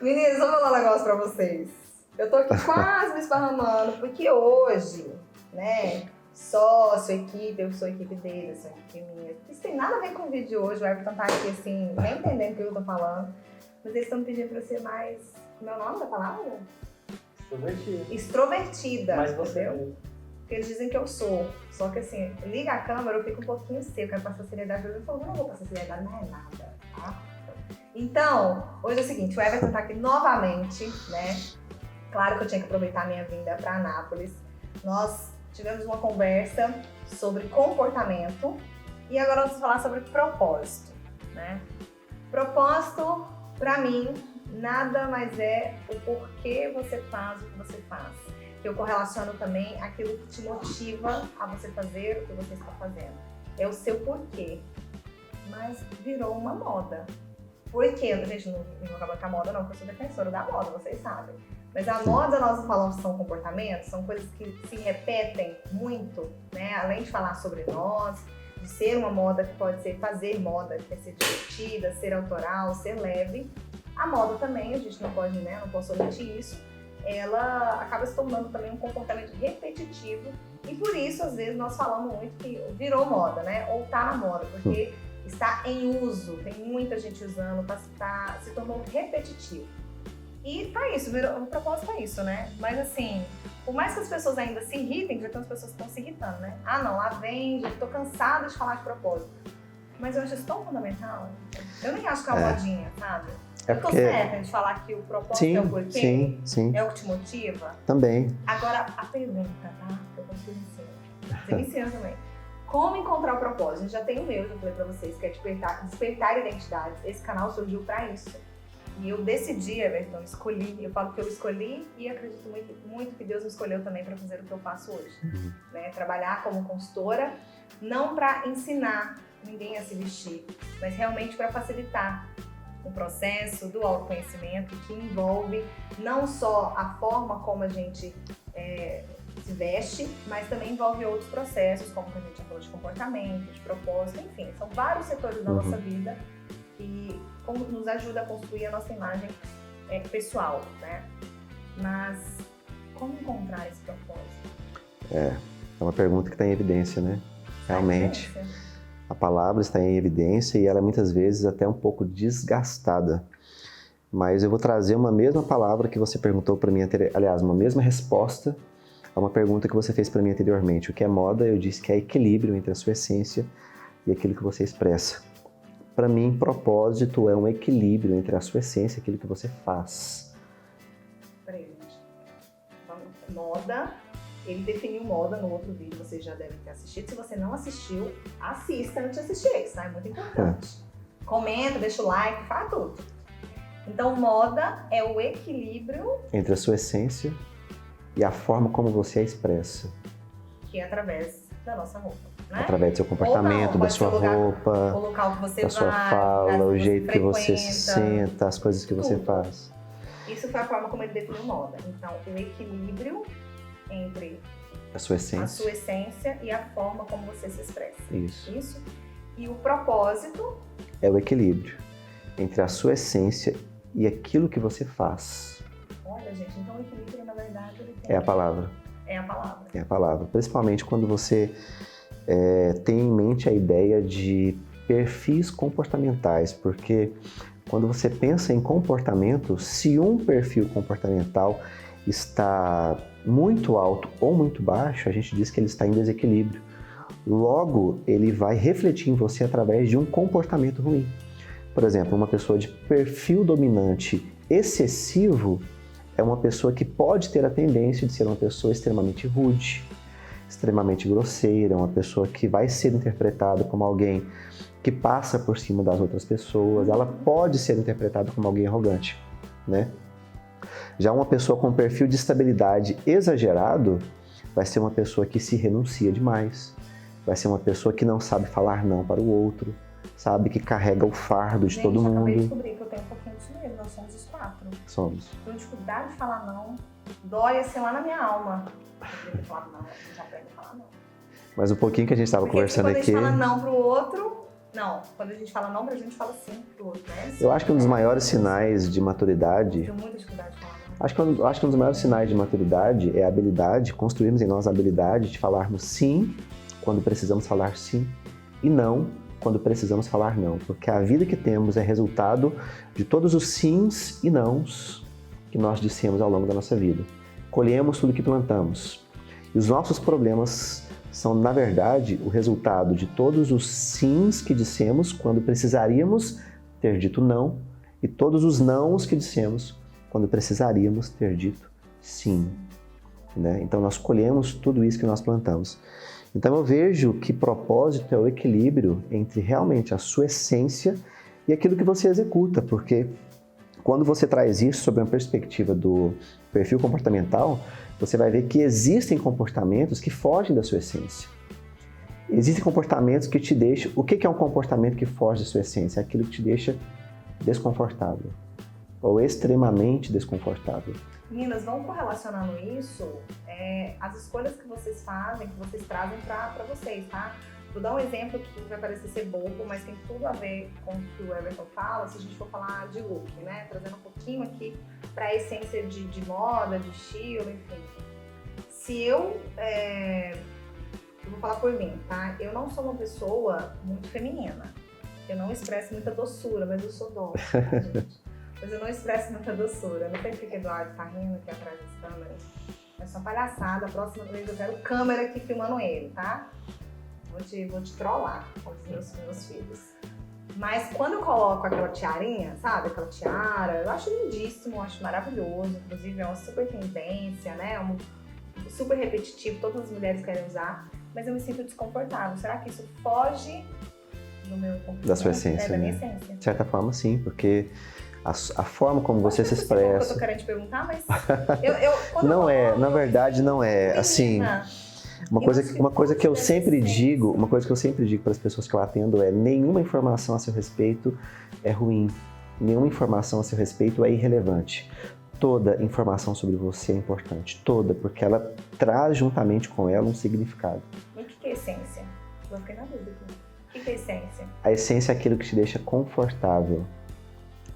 Meninas, eu vou falar um negócio pra vocês. Eu tô aqui quase me esparramando, porque hoje, né, sócio, equipe, eu sou equipe dele, eu sou equipe minha. Isso tem nada a ver com o vídeo de hoje, o Everton tá aqui assim, nem entendendo o que eu tô falando. Mas eles estão me pedindo pra ser mais... Como é o nome da palavra? Extrovertida. Extrovertida, Mas você entendeu? Porque eles dizem que eu sou. Só que assim, liga a câmera, eu fico um pouquinho seco, eu quero passar seriedade. Eu falo, não vou passar seriedade, não é nada, tá? Então, hoje é o seguinte, o Everton tá aqui novamente, né? Claro que eu tinha que aproveitar a minha vinda para Anápolis. Nós tivemos uma conversa sobre comportamento e agora vamos falar sobre propósito, né? Propósito, para mim, nada mais é o porquê você faz o que você faz. Eu correlaciono também aquilo que te motiva a você fazer o que você está fazendo. É o seu porquê. Mas virou uma moda. Por quê? Gente, não acaba com a moda não, porque eu sou defensora da moda, vocês sabem. Mas a moda, nós não falamos que são comportamentos, são coisas que se repetem muito, né? Além de falar sobre nós, de ser uma moda que pode ser fazer moda, que é ser divertida, ser autoral, ser leve. A moda também, a gente não pode, né? Não posso omitir isso. Ela acaba se tornando também um comportamento repetitivo e por isso, às vezes, nós falamos muito que virou moda, né? Ou tá na moda, porque está em uso, tem muita gente usando, se tornou repetitivo. E tá isso, o propósito é isso, né? Mas assim, por mais que as pessoas ainda se irritem, já tem as pessoas que estão se irritando, né? Ah não, lá vem, já tô cansada de falar de propósito. Mas eu acho isso tão fundamental. Eu nem acho que é uma modinha, sabe? É eu tô porque... certa de falar que o propósito é o porquê? Sim. É o que te motiva? Também. Agora, a pergunta, tá? Que eu consigo ensinar. Você me ensina também. Como encontrar o propósito? A gente já tem o meu, já falei pra vocês, que é despertar identidades. Esse canal surgiu pra isso. E eu decidi, Everton, escolhi. Eu falo que eu escolhi e acredito muito que Deus me escolheu também para fazer o que eu faço hoje. Né? Trabalhar como consultora, não para ensinar ninguém a se vestir, mas realmente para facilitar o processo do autoconhecimento que envolve não só a forma como a gente se veste, mas também envolve outros processos, como que a gente já falou de comportamento, de propósito, enfim, são vários setores da nossa vida que nos ajuda a construir a nossa imagem pessoal, né? Mas como encontrar esse propósito? É uma pergunta que está em evidência, né? Realmente, a palavra está em evidência e ela é muitas vezes até um pouco desgastada. Mas eu vou trazer uma mesma palavra que você perguntou para mim, aliás, uma mesma resposta a uma pergunta que você fez para mim anteriormente. O que é moda? Eu disse que é equilíbrio entre a sua essência e aquilo que você expressa. Para mim, propósito é um equilíbrio entre a sua essência e aquilo que você faz. Peraí, gente. Moda, ele definiu moda no outro vídeo, vocês já devem ter assistido. Se você não assistiu, assista antes de assistir esse, tá? É muito importante. Comenta, deixa o like, faz tudo. Então, moda é o equilíbrio entre a sua essência e a forma como você a expressa. Que é através da nossa roupa. Né? Através do seu comportamento, da sua roupa, o local que você da sua fala, o jeito que você se senta, as coisas que você faz. Isso foi a forma como ele definiu moda. Então, o equilíbrio entre a sua essência e a forma como você se expressa. Isso. E o propósito é o equilíbrio entre a sua essência e aquilo que você faz. Olha, gente, então o equilíbrio, na verdade, ele tem... É a palavra. É a palavra. É a palavra. Principalmente quando você tem em mente a ideia de perfis comportamentais, porque quando você pensa em comportamento, se um perfil comportamental está muito alto ou muito baixo, a gente diz que ele está em desequilíbrio. Logo, ele vai refletir em você através de um comportamento ruim. Por exemplo, uma pessoa de perfil dominante excessivo é uma pessoa que pode ter a tendência de ser uma pessoa extremamente rude, extremamente grosseira, uma pessoa que vai ser interpretada como alguém que passa por cima das outras pessoas, ela pode ser interpretada como alguém arrogante, né? Já uma pessoa com perfil de estabilidade exagerado vai ser uma pessoa que se renuncia demais, vai ser uma pessoa que não sabe falar não para o outro, sabe, que carrega o fardo de todo mundo. Eu acabei de descobrir que eu tenho um pouquinho disso mesmo, nós somos os 4. Somos. Tenho dificuldade de falar não, dói assim lá na minha alma. Eu falar não, a gente aprende a falar não. Mas um pouquinho que a gente estava conversando aqui... Porque quando a gente fala não pro outro, Não, quando a gente fala não pra gente, fala sim pro outro, né? Eu acho que um dos maiores sinais de maturidade... Tenho muita dificuldade de falar não. Acho que um dos maiores sinais de maturidade é a habilidade, construirmos em nós a habilidade de falarmos sim quando precisamos falar sim e não quando precisamos falar não. Porque a vida que temos é resultado de todos os sims e nãos que nós dissemos ao longo da nossa vida. Colhemos tudo que plantamos. E os nossos problemas são, na verdade, o resultado de todos os sims que dissemos quando precisaríamos ter dito não e todos os nãos que dissemos quando precisaríamos ter dito sim. Né? Então, nós colhemos tudo isso que nós plantamos. Então, eu vejo que propósito é o equilíbrio entre realmente a sua essência e aquilo que você executa, porque quando você traz isso sob uma perspectiva do perfil comportamental, você vai ver que existem comportamentos que fogem da sua essência. Existem comportamentos que te deixam... O que é um comportamento que foge da sua essência? É aquilo que te deixa desconfortável ou extremamente desconfortável. Meninas, vão correlacionando isso às escolhas que vocês fazem, que vocês trazem pra vocês, tá? Vou dar um exemplo que vai parecer ser bobo, mas tem tudo a ver com o que o Everton fala, se a gente for falar de look, né? Trazendo um pouquinho aqui para a essência de moda, de estilo, enfim. Se eu vou falar por mim, tá? Eu não sou uma pessoa muito feminina. Eu não expresso muita doçura, mas eu sou dócil, tá, gente? Mas eu não expresso muita doçura. Não sei porque que o Eduardo tá rindo aqui atrás das câmeras. É só palhaçada. A próxima vez eu quero câmera aqui filmando ele, tá? Vou te trollar com os meus filhos. Mas quando eu coloco aquela tiarinha, sabe? Aquela tiara, eu acho lindíssimo, eu acho maravilhoso. Inclusive é uma super tendência, né? Super repetitivo, todas as mulheres querem usar. Mas eu me sinto desconfortável. Será que isso foge do meu comportamento? Da sua essência, da minha né? essência. De certa forma, sim, porque a forma como você se expressa... Eu tô querendo te perguntar, mas... Não é, na verdade não é. Assim, uma coisa que eu sempre digo para as pessoas que eu atendo é: nenhuma informação a seu respeito é ruim, nenhuma informação a seu respeito é irrelevante. Toda informação sobre você é importante, toda, porque ela traz juntamente com ela um significado. E o que é essência? Eu fiquei na dúvida aqui. O que é essência? A essência é aquilo que te deixa confortável,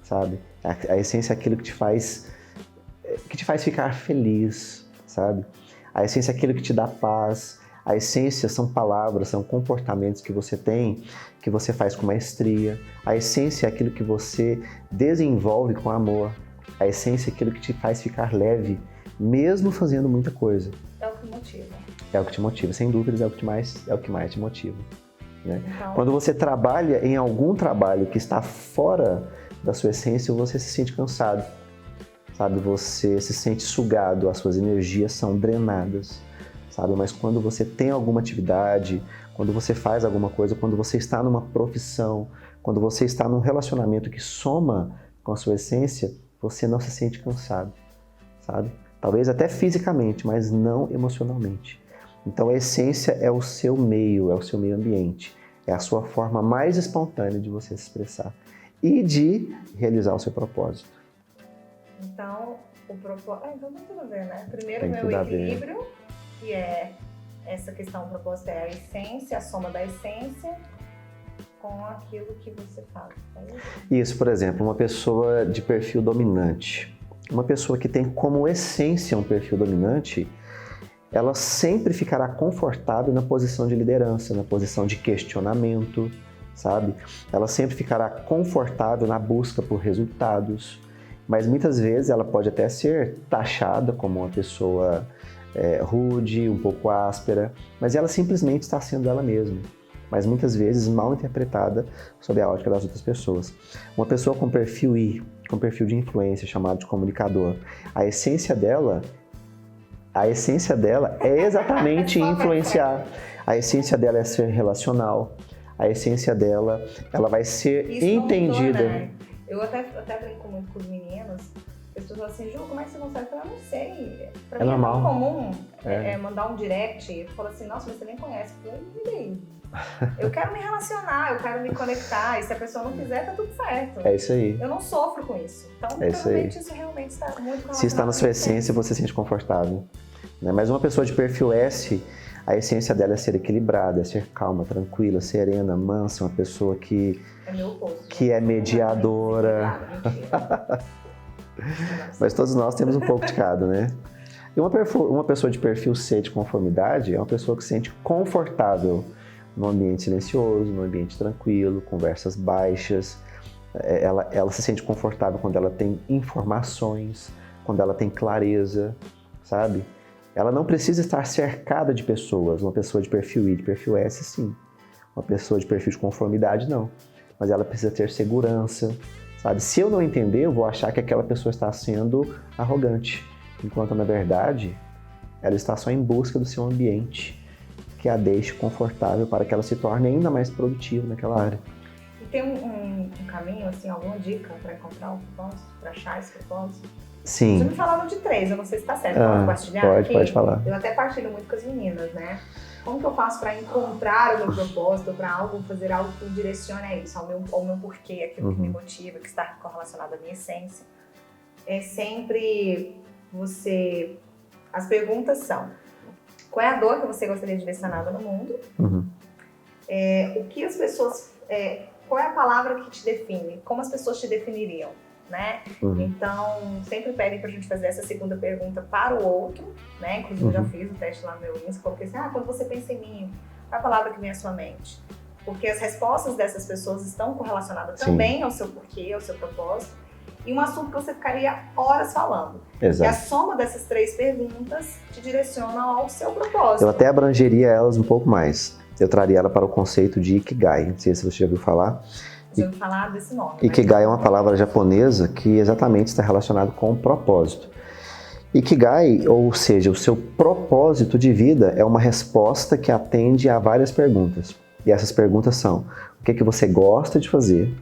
sabe? A essência é aquilo que te faz ficar feliz, sabe? A essência é aquilo que te dá paz. A essência são palavras, são comportamentos que você tem, que você faz com maestria. A essência é aquilo que você desenvolve com amor. A essência é aquilo que te faz ficar leve, mesmo fazendo muita coisa. É o que motiva. É o que te motiva, sem dúvidas, é o que mais te motiva. Né? Então, quando você trabalha em algum trabalho que está fora da sua essência, você se sente cansado. Sabe, você se sente sugado, as suas energias são drenadas, sabe? Mas quando você tem alguma atividade, quando você faz alguma coisa, quando você está numa profissão, quando você está num relacionamento que soma com a sua essência, você não se sente cansado, sabe? Talvez até fisicamente, mas não emocionalmente. Então a essência é o seu meio ambiente, é a sua forma mais espontânea de você se expressar e de realizar o seu propósito. Então, então tem tudo a ver, né? Primeiro Tem vem tudo o a ver. equilíbrio, que é essa questão, o propósito é a essência, a soma da essência com aquilo que você faz. Isso, por exemplo, uma pessoa de perfil dominante. Uma pessoa que tem como essência um perfil dominante, ela sempre ficará confortável na posição de liderança, na posição de questionamento, sabe? Ela sempre ficará confortável na busca por resultados. Mas muitas vezes ela pode até ser taxada como uma pessoa rude, um pouco áspera, mas ela simplesmente está sendo ela mesma. Mas muitas vezes mal interpretada sob a ótica das outras pessoas. Uma pessoa com perfil I, com perfil de influência, chamado de comunicador, a essência dela é exatamente influenciar. A essência dela é ser relacional. A essência dela, ela vai ser isso entendida. Mudou, né? Eu até brinco muito com os meninos. As pessoas falam assim: Ju, como é que você consegue? Eu falo: não sei. Pra mim normal. É tão comum mandar um direct. Eu falo assim: nossa, mas você nem conhece. Eu falei: e daí? Eu quero me relacionar, eu quero me conectar, e se a pessoa não quiser, tá tudo certo. É isso aí. Eu não sofro com isso. Então, provavelmente isso realmente está muito relacionado. Se está na sua essência, você se sente confortável. Né? Mas uma pessoa de perfil S, a essência dela é ser equilibrada, é ser calma, tranquila, serena, mansa, uma pessoa que é meu oposto, que é mediadora. Mas todos nós temos um pouco de cada, né? E uma pessoa de perfil C de conformidade é uma pessoa que se sente confortável no ambiente silencioso, no ambiente tranquilo, conversas baixas. Ela se sente confortável quando ela tem informações, quando ela tem clareza, sabe? Ela não precisa estar cercada de pessoas. Uma pessoa de perfil I, de perfil S, sim. Uma pessoa de perfil de conformidade, não. Mas ela precisa ter segurança, sabe? Se eu não entender, eu vou achar que aquela pessoa está sendo arrogante. Enquanto, na verdade, ela está só em busca do seu ambiente, que a deixe confortável para que ela se torne ainda mais produtiva naquela área. E tem um caminho, assim, alguma dica para encontrar o propósito, para achar esse propósito? Sim. Você me falaram de 3, eu não sei se está certo. Posso compartilhar aqui? Pode falar. Eu até partilho muito com as meninas, né? Como que eu faço para encontrar o meu propósito, para fazer algo que me direcione a isso, ao meu porquê, aquilo que me motiva, que está correlacionado à minha essência? É sempre você... As perguntas são: qual é a dor que você gostaria de ver sanada no mundo? O que as pessoas... qual é a palavra que te define? Como as pessoas te definiriam? Né? Então, sempre pedem pra gente fazer essa segunda pergunta para o outro, né? Inclusive, eu já fiz o teste lá no meu Insta, coloquei assim, quando você pensa em mim, qual é a palavra que vem à sua mente? Porque as respostas dessas pessoas estão correlacionadas também ao seu porquê, ao seu propósito, e um assunto que você ficaria horas falando. Exato. E a soma dessas 3 perguntas te direciona ao seu propósito. Eu até abrangeria elas um pouco mais. Eu traria ela para o conceito de Ikigai, não sei se você já ouviu falar. Já ouvi falar desse nome. Ikigai é uma palavra japonesa que exatamente está relacionado com o propósito. Ikigai, ou seja, o seu propósito de vida, é uma resposta que atende a várias perguntas. E essas perguntas são: o que você gosta de fazer?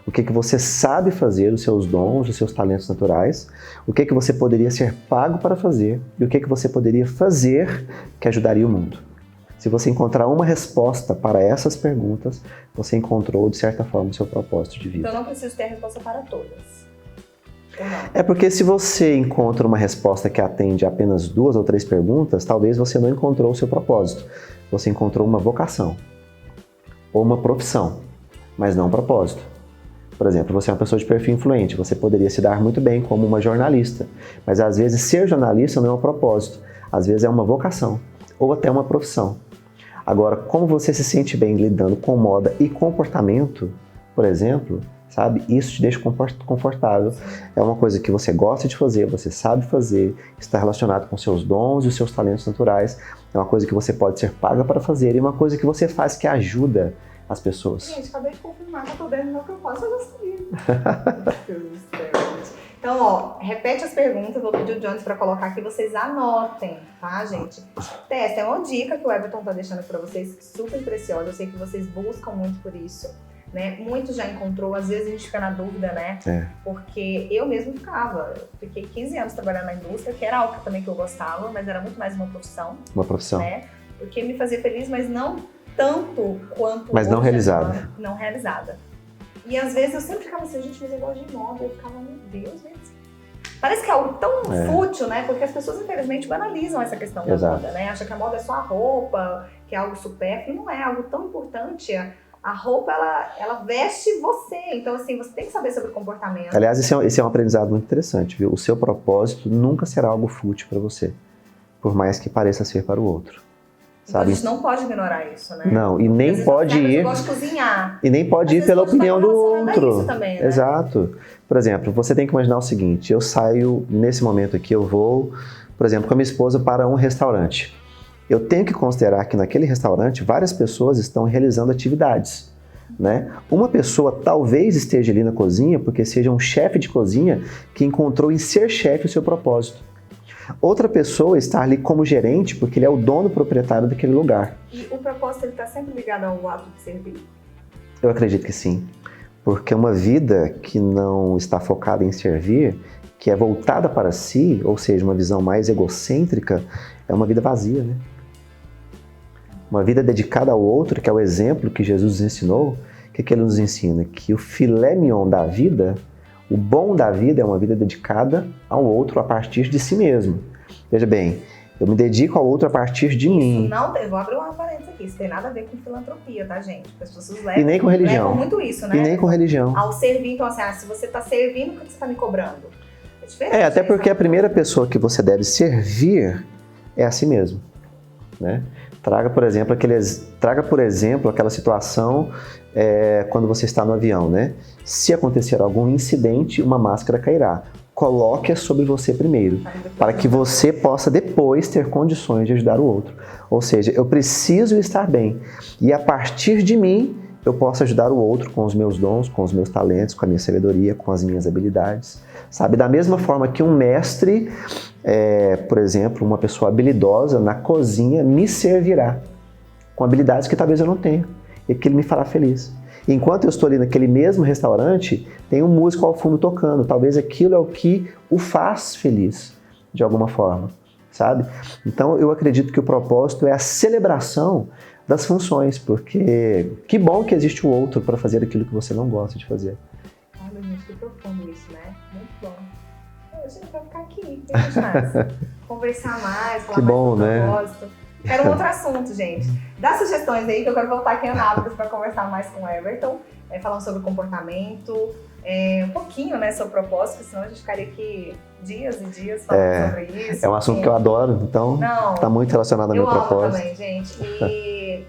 O que você sabe fazer, os seus dons, os seus talentos naturais? O que você poderia ser pago para fazer? E o que você poderia fazer que ajudaria o mundo? Se você encontrar uma resposta para essas perguntas, você encontrou, de certa forma, o seu propósito de vida. Então eu não preciso ter a resposta para todas. Ou não? É porque se você encontra uma resposta que atende a apenas 2 ou 3 perguntas, talvez você não encontrou o seu propósito. Você encontrou uma vocação ou uma profissão, mas não um propósito. Por exemplo, você é uma pessoa de perfil influente, você poderia se dar muito bem como uma jornalista, mas às vezes ser jornalista não é um propósito, às vezes é uma vocação ou até uma profissão. Agora, como você se sente bem lidando com moda e comportamento, por exemplo, sabe? Isso te deixa confortável. É uma coisa que você gosta de fazer, você sabe fazer, está relacionado com seus dons e os seus talentos naturais. É uma coisa que você pode ser paga para fazer e uma coisa que você faz que ajuda as pessoas. Gente, acabei de confirmar que eu tô dentro do meu propósito, eu já sabia. Então, ó, repete as perguntas, vou pedir o Jones para colocar aqui, vocês anotem, tá, gente? Testa, é uma dica que o Everton tá deixando para vocês, super preciosa, eu sei que vocês buscam muito por isso, né? Muito já encontrou, às vezes a gente fica na dúvida, né? Porque eu mesmo fiquei 15 anos trabalhando na indústria, que era algo também que eu gostava, mas era muito mais uma profissão. Uma profissão. Né? Porque me fazia feliz, mas não tanto quanto... Mas não realizada. Não realizada. E às vezes eu sempre ficava assim, gente, mas eu gosto de moda. Eu ficava, meu Deus, parece que é algo tão fútil, né? Porque as pessoas, infelizmente, banalizam essa questão da moda, né? Acham que a moda é só a roupa, que é algo supérfluo. Não é algo tão importante. A roupa, ela veste você. Então, assim, você tem que saber sobre o comportamento. Aliás, esse é um aprendizado muito interessante, viu? O seu propósito nunca será algo fútil para você, por mais que pareça ser para o outro. Então, a gente não pode ignorar isso, né? Não, e nem pode ir... Eu gosto de cozinhar. E nem pode ir pela opinião do outro. Isso também, né? Exato. Por exemplo, você tem que imaginar o seguinte, eu saio, nesse momento aqui, eu vou, por exemplo, com a minha esposa para um restaurante. Eu tenho que considerar que naquele restaurante várias pessoas estão realizando atividades, né? Uma pessoa talvez esteja ali na cozinha porque seja um chefe de cozinha que encontrou em ser chefe o seu propósito. Outra pessoa está ali como gerente porque ele é o dono proprietário daquele lugar. E o propósito está sempre ligado ao ato de servir? Eu acredito que sim. Porque uma vida que não está focada em servir, que é voltada para si, ou seja, uma visão mais egocêntrica, é uma vida vazia, né? Uma vida dedicada ao outro, que é o exemplo que Jesus ensinou. O que ele nos ensina? Que o filé mignon da vida, o bom da vida é uma vida dedicada ao outro a partir de si mesmo. Veja bem, eu me dedico ao outro a partir de mim. Não, eu vou abrir uma parênteses aqui. Isso tem nada a ver com filantropia, tá, gente? Porque as pessoas levam, E nem com religião. levam muito isso, né? E nem com religião. Ao servir, então assim, se você tá servindo, por que você tá me cobrando? É diferente. Até porque a primeira pessoa que você deve servir é a si mesmo, né? Traga, por exemplo, aquela situação quando você está no avião, né? Se acontecer algum incidente, uma máscara cairá. Coloque-a sobre você primeiro, para que você possa depois ter condições de ajudar o outro. Ou seja, eu preciso estar bem. E a partir de mim, eu posso ajudar o outro com os meus dons, com os meus talentos, com a minha sabedoria, com as minhas habilidades. Sabe? Da mesma forma que um mestre, por exemplo, uma pessoa habilidosa na cozinha me servirá com habilidades que talvez eu não tenha e que ele me fará feliz. Enquanto eu estou ali naquele mesmo restaurante, tem um músico ao fundo tocando. Talvez aquilo é o que o faz feliz, de alguma forma, sabe? Então, eu acredito que o propósito é a celebração das funções, porque que bom que existe o outro para fazer aquilo que você não gosta de fazer. Olha, gente, que profundo isso, né? Muito bom. A gente vai ficar aqui, mais. Conversar mais, falar que bom, mais sobre né? propósito. Quero um outro assunto, gente. Dá sugestões aí que eu quero voltar aqui em Anápolis para conversar mais com o Everton, falando sobre comportamento, um pouquinho, né, sobre propósito, senão a gente ficaria aqui dias e dias falando sobre isso. É um assunto que eu adoro, então está muito relacionado ao meu propósito. Eu amo também, gente. E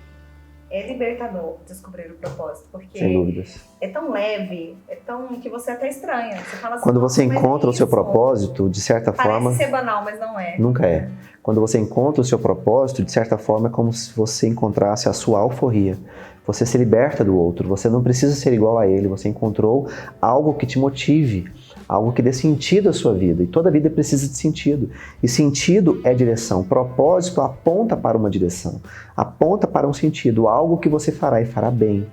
é libertador descobrir o propósito, porque sem dúvidas. É tão leve, é tão que você até estranha. Você fala assim, quando você encontra o seu propósito, de certa forma... Parece ser banal, mas não é. Nunca é. Quando você encontra o seu propósito, de certa forma, é como se você encontrasse a sua alforria. Você se liberta do outro, você não precisa ser igual a ele, você encontrou algo que te motive, algo que dê sentido à sua vida. E toda vida precisa de sentido. E sentido é direção. Propósito aponta para uma direção, aponta para um sentido, algo que você fará e fará bem.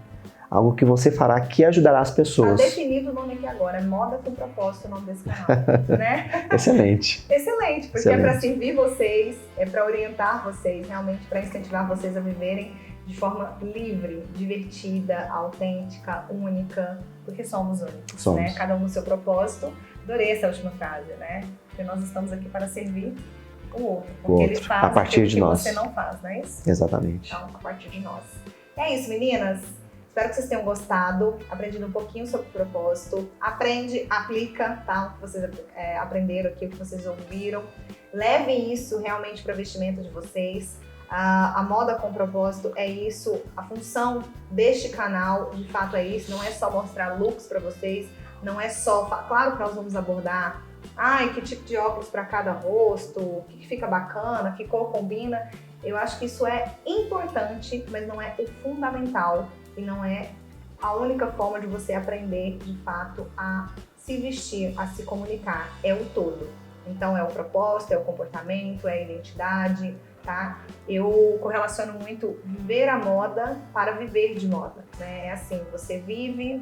Algo que você fará que ajudará as pessoas. Está definido o nome aqui agora, Moda com Propósito, o nome desse canal, né? Excelente. Excelente, porque Excelente. É para servir vocês, é para orientar vocês, realmente para incentivar vocês a viverem de forma livre, divertida, autêntica, única, porque somos únicos, né? Cada um no seu propósito. Adorei essa última frase, né? Porque nós estamos aqui para servir o outro, porque ele faz a partir de nós. Você não faz, não é isso? Exatamente. Então, a partir de nós. É isso, meninas. Espero que vocês tenham gostado, aprendido um pouquinho sobre o propósito. Aprende, aplica, tá? O que vocês aprenderam aqui, o que vocês ouviram. Levem isso realmente para o vestimento de vocês. A moda com propósito é isso. A função deste canal, de fato, é isso. Não é só mostrar looks para vocês. Não é só... Claro que nós vamos abordar... que tipo de óculos para cada rosto, o que fica bacana, que cor combina. Eu acho que isso é importante, mas não é o fundamental. E não é a única forma de você aprender, de fato, a se vestir, a se comunicar. É o todo. Então, é o propósito, é o comportamento, é a identidade, tá? Eu correlaciono muito viver a moda para viver de moda, né? É assim, você vive,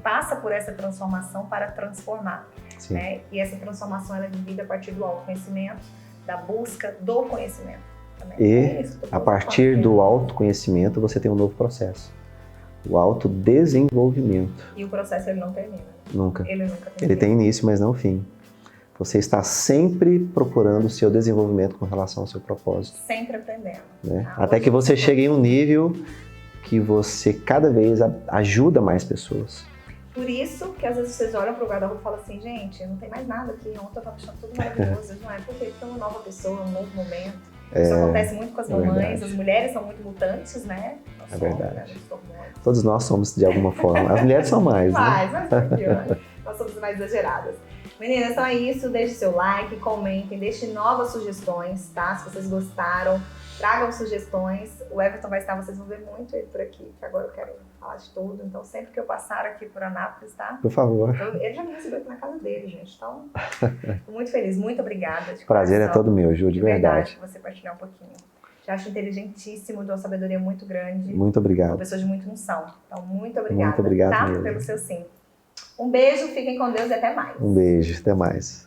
passa por essa transformação para transformar, né? E essa transformação ela é vivida a partir do autoconhecimento, da busca do conhecimento. Também. E a partir do autoconhecimento você tem um novo processo. O autodesenvolvimento. E o processo ele não termina. Nunca. Ele nunca termina. Ele tem início, mas não fim. Você está sempre procurando o seu desenvolvimento com relação ao seu propósito. Sempre aprendendo. Né? Até que você chegue em um nível que você cada vez ajuda mais pessoas. Por isso que às vezes vocês olham para o guarda-roupa e falam assim, gente, não tem mais nada aqui, ontem eu estava achando tudo maravilhoso. Não é porque tem uma nova pessoa, um novo momento. Isso acontece muito com as mamães, verdade. As mulheres são muito mutantes, né? É verdade. Todos nós somos de alguma forma. As mulheres são mais, né? Mais tranquilo, né? Nós somos mais exageradas. Meninas, então é isso. Deixe seu like, comentem, deixem novas sugestões, tá? Se vocês gostaram, tragam sugestões. O Everton vai estar, vocês vão ver muito ele por aqui, que agora eu quero falar de tudo. Então, sempre que eu passar aqui por Anápolis, tá? Por favor. Ele já me recebeu aqui na casa dele, gente. Então, tô muito feliz. Muito obrigada. Prazer é todo meu, Ju, de verdade. Você partilhar um pouquinho. Já acho inteligentíssimo, de uma sabedoria muito grande. Muito obrigado. Uma pessoa de muita unção. Então, muito obrigada. Muito obrigado tá? mesmo. Pelo seu sim. Um beijo, fiquem com Deus e até mais. Um beijo, até mais.